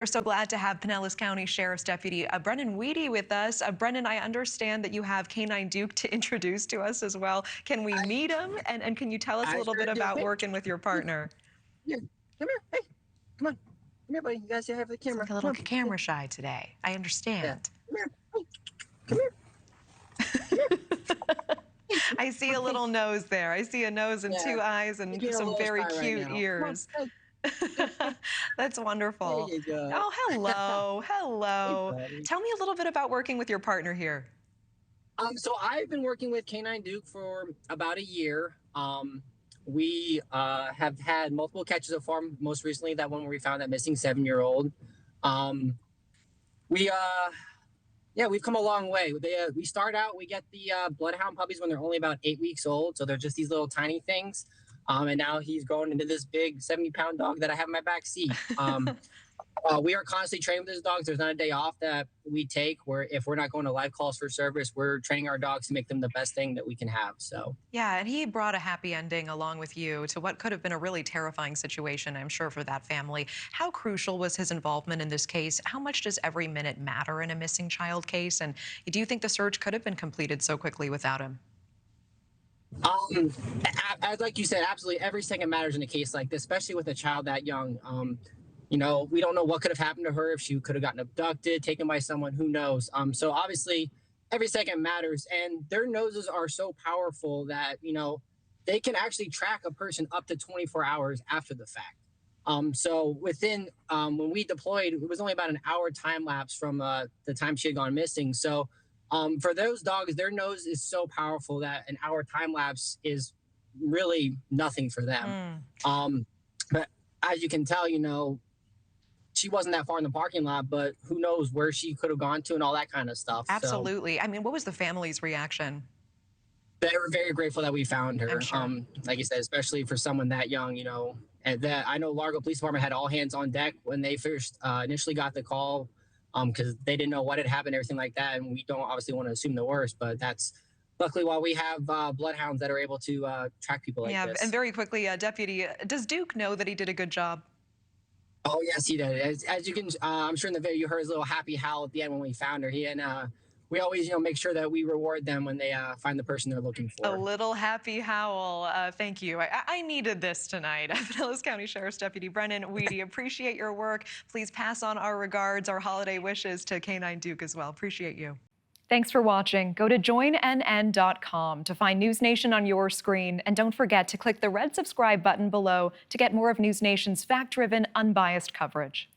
We're so glad to have Pinellas County Sheriff's Deputy Brennen Wede with us. Brennen, I understand that you have K-9 Duke to introduce to us as well. Can we meet him? And can you tell us a little bit about working with your partner? Yeah, come here. Hey, come on. Come here, buddy. You guys say hi for the camera. Like a little camera shy today. I understand. Yeah. Come here. Hey, come here. I see a little nose there. I see a nose and two eyes and some very cute ears. That's wonderful. There you go. Oh, hello. Hello. Hey, Tell me a little bit about working with your partner here. So I've been working with K-9 Duke for about a year. We have had multiple catches so far. Most recently, that one where we found that missing 7-year-old. We've come a long way. We start out, we get the bloodhound puppies when they're only about 8 weeks old. So they're just these little tiny things. And now he's grown into this big 70-pound dog that I have in my back seat. We are constantly training with these dogs. There's not a day off that we take where if we're not going to live calls for service, we're training our dogs to make them the best thing that we can have. So yeah, and he brought a happy ending along with you to what could have been a really terrifying situation, I'm sure, for that family. How crucial was his involvement in this case? How much does every minute matter in a missing child case? And do you think the search could have been completed so quickly without him? Like you said, absolutely every second matters in a case like this, especially with a child that young. We don't know what could have happened to her, if she could have gotten abducted, taken by someone, who knows. So obviously every second matters, and their noses are so powerful that, they can actually track a person up to 24 hours after the fact. So within, when we deployed, it was only about an hour time lapse from the time she had gone missing. So for those dogs, their nose is so powerful that an hour time lapse is really nothing for them. But as you can tell, she wasn't that far in the parking lot, but who knows where she could have gone to and all that kind of stuff. Absolutely. So, I mean, what was the family's reaction? they were very grateful that we found her. I'm sure. Like you said, especially for someone that young, and that I know Largo Police Department had all hands on deck when they first initially got the call, because they didn't know what had happened, everything like that. And we don't obviously want to assume the worst, but that's luckily why we have bloodhounds that are able to track people like this. Yeah, and very quickly, Deputy, does Duke know that he did a good job? Oh, yes, he did. As you can, I'm sure in the video you heard his little happy howl at the end when we found her. We always, make sure that we reward them when they find the person they're looking for. A little happy howl. Thank you. I needed this tonight. Pinellas County Sheriff's Deputy Brennen Wede, appreciate your work. Please pass on our regards, our holiday wishes to K-9 Duke as well. Appreciate you. Thanks for watching. Go to joinnn.com to find News Nation on your screen. And don't forget to click the red subscribe button below to get more of News Nation's fact-driven, unbiased coverage.